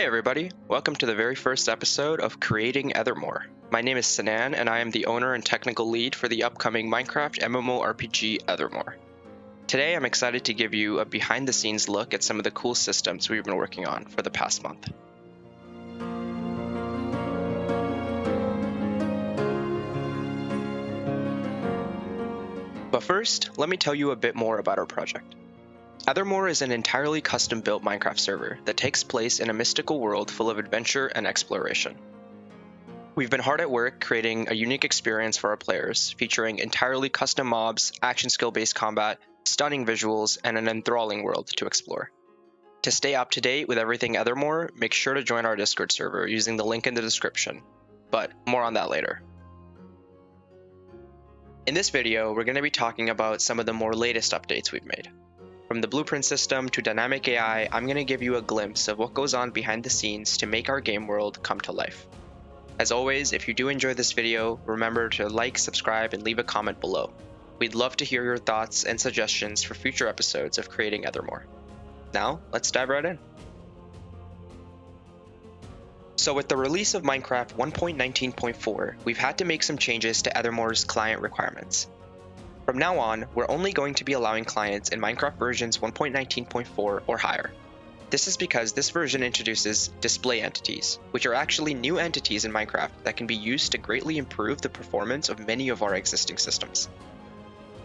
Hey everybody, welcome to the very first episode of Creating Ethermore. My name is Sanan and I am the owner and technical lead for the upcoming Minecraft MMORPG Ethermore. Today I'm excited to give you a behind the scenes look at some of the cool systems we've been working on for the past month. But first, let me tell you a bit more about our project. Ethermore is an entirely custom-built Minecraft server that takes place in a mystical world full of adventure and exploration. We've been hard at work creating a unique experience for our players, featuring entirely custom mobs, action skill-based combat, stunning visuals, and an enthralling world to explore. To stay up to date with everything Ethermore, make sure to join our Discord server using the link in the description, but more on that later. In this video, we're going to be talking about some of the more latest updates we've made. From the blueprint system to dynamic AI, I'm going to give you a glimpse of what goes on behind the scenes to make our game world come to life. As always, if you do enjoy this video, remember to like, subscribe, and leave a comment below. We'd love to hear your thoughts and suggestions for future episodes of Creating Ethermore. Now, let's dive right in. So with the release of Minecraft 1.19.4, we've had to make some changes to Ethermore's client requirements. From now on, we're only going to be allowing clients in Minecraft versions 1.19.4 or higher. This is because this version introduces display entities, which are actually new entities in Minecraft that can be used to greatly improve the performance of many of our existing systems.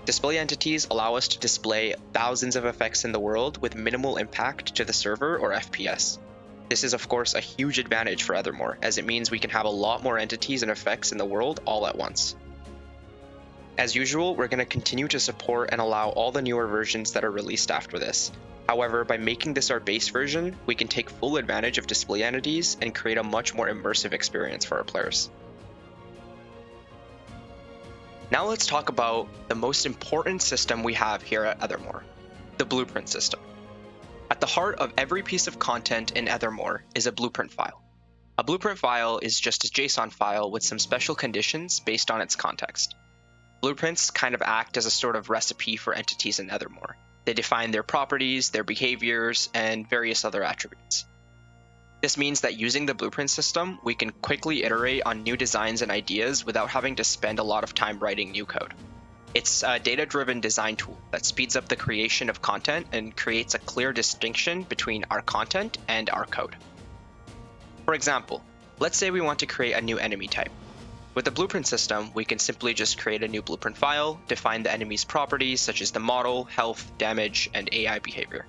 Display entities allow us to display thousands of effects in the world with minimal impact to the server or FPS. This is of course a huge advantage for Ethermore, as it means we can have a lot more entities and effects in the world all at once. As usual, we're going to continue to support and allow all the newer versions that are released after this. However, by making this our base version, we can take full advantage of display entities and create a much more immersive experience for our players. Now let's talk about the most important system we have here at Ethermore, the blueprint system. At the heart of every piece of content in Ethermore is a blueprint file. A blueprint file is just a JSON file with some special conditions based on its context. Blueprints kind of act as a sort of recipe for entities in Ethermore. They define their properties, their behaviors, and various other attributes. This means that using the blueprint system, we can quickly iterate on new designs and ideas without having to spend a lot of time writing new code. It's a data-driven design tool that speeds up the creation of content and creates a clear distinction between our content and our code. For example, let's say we want to create a new enemy type. With the blueprint system, we can simply just create a new blueprint file, define the enemy's properties such as the model, health, damage, and AI behavior.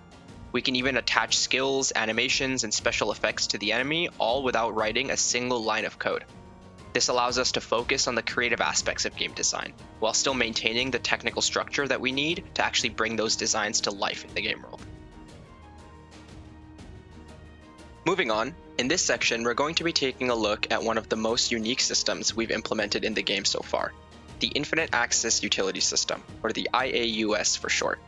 We can even attach skills, animations, and special effects to the enemy, all without writing a single line of code. This allows us to focus on the creative aspects of game design, while still maintaining the technical structure that we need to actually bring those designs to life in the game world. Moving on, in this section, we're going to be taking a look at one of the most unique systems we've implemented in the game so far, the Infinite Access Utility System, or the IAUS for short.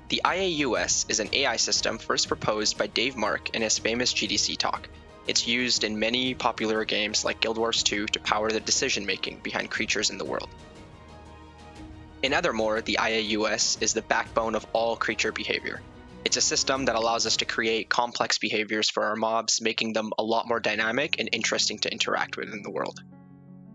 The IAUS is an AI system first proposed by Dave Mark in his famous GDC talk. It's used in many popular games like Guild Wars 2 to power the decision-making behind creatures in the world. In Ethermore, the IAUS is the backbone of all creature behavior. It's a system that allows us to create complex behaviors for our mobs, making them a lot more dynamic and interesting to interact with in the world.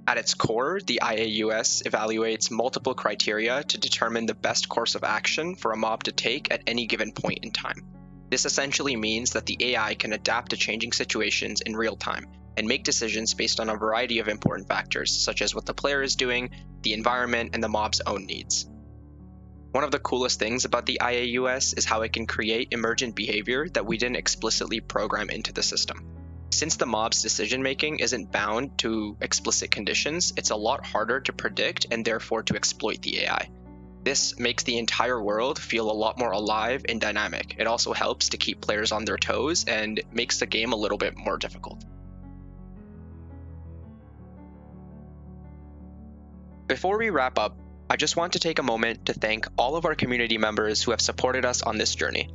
At its core, the IAUS evaluates multiple criteria to determine the best course of action for a mob to take at any given point in time. This essentially means that the AI can adapt to changing situations in real time and make decisions based on a variety of important factors, such as what the player is doing, the environment, and the mob's own needs. One of the coolest things about the IAUS is how it can create emergent behavior that we didn't explicitly program into the system. Since the mob's decision-making isn't bound to explicit conditions, it's a lot harder to predict and therefore to exploit the AI. This makes the entire world feel a lot more alive and dynamic. It also helps to keep players on their toes and makes the game a little bit more difficult. Before we wrap up, I just want to take a moment to thank all of our community members who have supported us on this journey.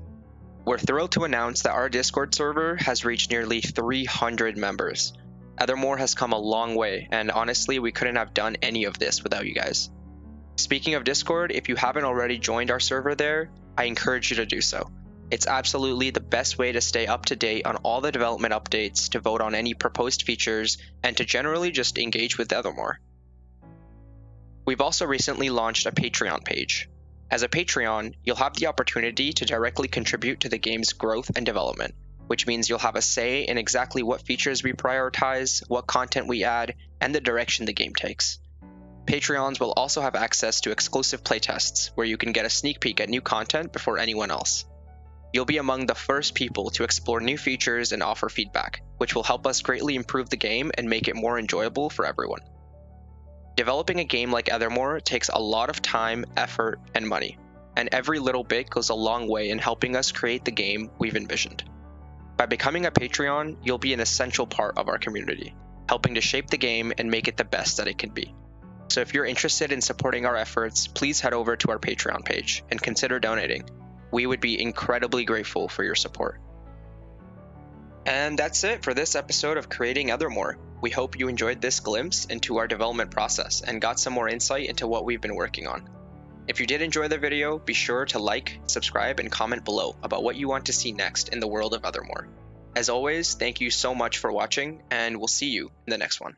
We're thrilled to announce that our Discord server has reached nearly 300 members. Ethermore has come a long way, and honestly, we couldn't have done any of this without you guys. Speaking of Discord, if you haven't already joined our server there, I encourage you to do so. It's absolutely the best way to stay up to date on all the development updates, to vote on any proposed features, and to generally just engage with Ethermore. We've also recently launched a Patreon page. As a Patreon, you'll have the opportunity to directly contribute to the game's growth and development, which means you'll have a say in exactly what features we prioritize, what content we add, and the direction the game takes. Patreons will also have access to exclusive playtests, where you can get a sneak peek at new content before anyone else. You'll be among the first people to explore new features and offer feedback, which will help us greatly improve the game and make it more enjoyable for everyone. Developing a game like Ethermore takes a lot of time, effort, and money, and every little bit goes a long way in helping us create the game we've envisioned. By becoming a Patreon, you'll be an essential part of our community, helping to shape the game and make it the best that it can be. So if you're interested in supporting our efforts, please head over to our Patreon page and consider donating. We would be incredibly grateful for your support. And that's it for this episode of Creating Ethermore. We hope you enjoyed this glimpse into our development process and got some more insight into what we've been working on. If you did enjoy the video, be sure to like, subscribe, and comment below about what you want to see next in the world of Ethermore. As always, thank you so much for watching, and we'll see you in the next one.